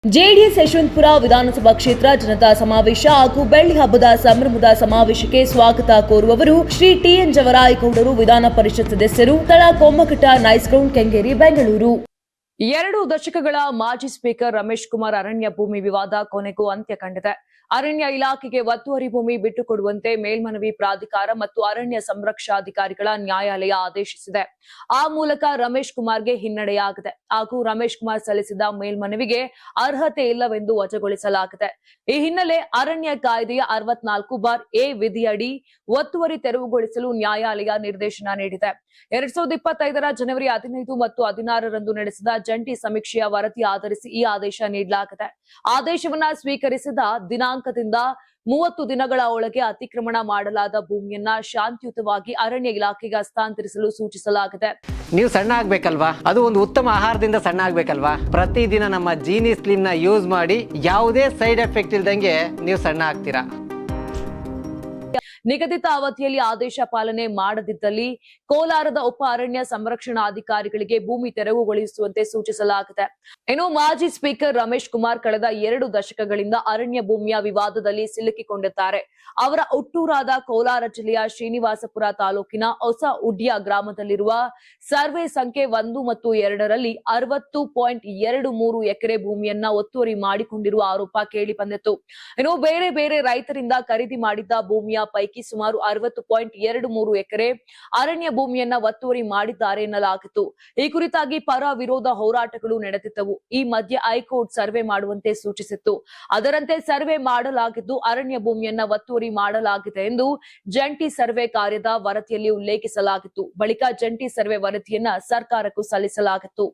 JDS Yeshwanthpur ವಿಧಾನಸಭಾ ಕ್ಷೇತ್ರ ಜನತಾ ಸಮಾವೇಶ ಹಾಗೂ ಬೆಳ್ಳಿ ಹಬ್ಬದ ಸಂಭ್ರಮದ ಸಮಾವೇಶಕ್ಕೆ ಸ್ವಾಗತ ಕೋರುವವರು ಶ್ರೀ ಟಿಎನ್ ಜವರಾಯಗೌಡರು ವಿಧಾನ ಪರಿಷತ್ ಸದಸ್ಯರು, ಸ್ಥಳ ಕೊಮ್ಮಘಟ್ಟ, ನೈಸ್ ಗ್ರೌಂಡ್, ಕೆಂಗೇರಿ, ಬೆಂಗಳೂರು। 2 ದಶಕಗಳ ಮಾಜಿ ಸ್ಪೀಕರ್ ರಮೇಶ್ ಕುಮಾರ್ ಅರಣ್ಯ ಭೂಮಿ ವಿವಾದ ಕೊನೆಗೂ ಅಂತ್ಯ ಕಂಡಿದೆ। ಅರಣ್ಯ ಇಲಾಖೆಗೆ ಒತ್ತುವರಿ ಭೂಮಿ ಬಿಟ್ಟುಕೊಡುವಂತೆ ಮೇಲ್ಮನವಿ ಪ್ರಾಧಿಕಾರ ಮತ್ತು ಅರಣ್ಯ ಸಂರಕ್ಷಾಧಿಕಾರಿಗಳ ನ್ಯಾಯಾಲಯ ಆದೇಶಿಸಿದೆ। ಆ ಮೂಲಕ ರಮೇಶ್ ಕುಮಾರ್ಗೆ ಹಿನ್ನಡೆಯಾಗಿದೆ ಹಾಗೂ ರಮೇಶ್ ಕುಮಾರ್ ಸಲ್ಲಿಸಿದ ಮೇಲ್ಮನವಿಗೆ ಅರ್ಹತೆ ಇಲ್ಲವೆಂದು ವಜಾಗೊಳಿಸಲಾಗಿದೆ। ಈ ಹಿನ್ನೆಲೆ ಅರಣ್ಯ ಕಾಯ್ದೆಯ 64(a) ವಿಧಿಯಡಿ ಒತ್ತುವರಿ ತೆರವುಗೊಳಿಸಲು ನ್ಯಾಯಾಲಯ ನಿರ್ದೇಶನ ನೀಡಿದೆ। 2025ರ ಜನವರಿ 15 ಮತ್ತು 16ರಂದು ನಡೆಸಿದ ಜಂಟಿ ಸಮೀಕ್ಷೆಯ ವರದಿ ಆಧರಿಸಿ ಈ ಆದೇಶ ನೀಡಲಾಗಿದೆ। ಆದೇಶವನ್ನ ಸ್ವೀಕರಿಸಿದ ದಿನಾಂಕದಿಂದ 30 ದಿನಗಳ ಒಳಗೆ ಅತಿಕ್ರಮಣ ಮಾಡಲಾದ ಭೂಮಿಯನ್ನ ಶಾಂತಿಯುತವಾಗಿ ಅರಣ್ಯ ಇಲಾಖೆಗೆ ಹಸ್ತಾಂತರಿಸಲು ಸೂಚಿಸಲಾಗಿದೆ। ನೀವು ಸಣ್ಣ ಆಗ್ಬೇಕಲ್ವಾ? ಅದು ಒಂದು ಉತ್ತಮ ಆಹಾರದಿಂದ ಸಣ್ಣ ಆಗ್ಬೇಕಲ್ವಾ? ಪ್ರತಿದಿನ ನಮ್ಮ ಜೀನಿ ಸ್ಲಿಮ್ ನ ಯೂಸ್ ಮಾಡಿ ಯಾವುದೇ ಸೈಡ್ ಎಫೆಕ್ಟ್ ಇಲ್ದಂಗೆ ನೀವು ಸಣ್ಣ ಆಗ್ತೀರಾ। ನಿಗದಿತ ಅವಧಿಯಲ್ಲಿ ಆದೇಶ ಪಾಲನೆ ಮಾಡದಿದ್ದಲ್ಲಿ ಕೋಲಾರದ ಉಪ ಅರಣ್ಯ ಸಂರಕ್ಷಣಾಧಿಕಾರಿಗಳಿಗೆ ಭೂಮಿ ತೆರವುಗೊಳಿಸುವಂತೆ ಸೂಚಿಸಲಾಗಿದೆ। ಇನ್ನು ಮಾಜಿ ಸ್ಪೀಕರ್ ರಮೇಶ್ ಕುಮಾರ್ ಕಳೆದ 2 ದಶಕಗಳಿಂದ ಅರಣ್ಯ ಭೂಮಿಯ ವಿವಾದದಲ್ಲಿ ಸಿಲುಕಿಕೊಂಡಿದ್ದಾರೆ। ಅವರ ಹುಟ್ಟೂರಾದ ಕೋಲಾರ ಜಿಲ್ಲೆಯ ಶ್ರೀನಿವಾಸಪುರ ತಾಲೂಕಿನ ಹೊಸ ಉಡ್ಯ ಗ್ರಾಮದಲ್ಲಿರುವ ಸರ್ವೆ ಸಂಖ್ಯೆ 1 ಮತ್ತು 2ರಲ್ಲಿ 60.23 ಎಕರೆ ಭೂಮಿಯನ್ನ ಒತ್ತುವರಿ ಮಾಡಿಕೊಂಡಿರುವ ಆರೋಪ ಕೇಳಿ ಬಂದಿತ್ತು। ಇನ್ನು ಬೇರೆ ಬೇರೆ ರೈತರಿಂದ ಖರೀದಿ ಮಾಡಿದ್ದ ಭೂಮಿಯ ಪೈಕಿ ಸುಮಾರು 60.23 ಎಕರೆ ಅರಣ್ಯ ಭೂಮಿಯನ್ನ ಒತ್ತುವರಿ ಮಾಡಿದ್ದಾರೆ ಎನ್ನಲಾಗಿತ್ತು। ಈ ಕುರಿತಾಗಿ ಪರ ವಿರೋಧ ಹೋರಾಟಗಳು ನಡೆದಿದ್ದವು। ಈ ಮಧ್ಯೆ ಹೈಕೋರ್ಟ್ ಸರ್ವೆ ಮಾಡುವಂತೆ ಸೂಚಿಸಿತ್ತು। ಅದರಂತೆ ಸರ್ವೆ ಮಾಡಲಾಗಿದ್ದು ಅರಣ್ಯ ಭೂಮಿಯನ್ನ ಒತ್ತುವರಿ ಮಾಡಲಾಗಿದೆ ಎಂದು ಜಂಟಿ ಸರ್ವೆ ಕಾರ್ಯದ ವರದಿಯಲ್ಲಿ ಉಲ್ಲೇಖಿಸಲಾಗಿತ್ತು। ಬಳಿಕ ಜಂಟಿ ಸರ್ವೆ ವರದಿಯನ್ನ ಸರ್ಕಾರಕ್ಕೂ ಸಲ್ಲಿಸಲಾಗಿತ್ತು।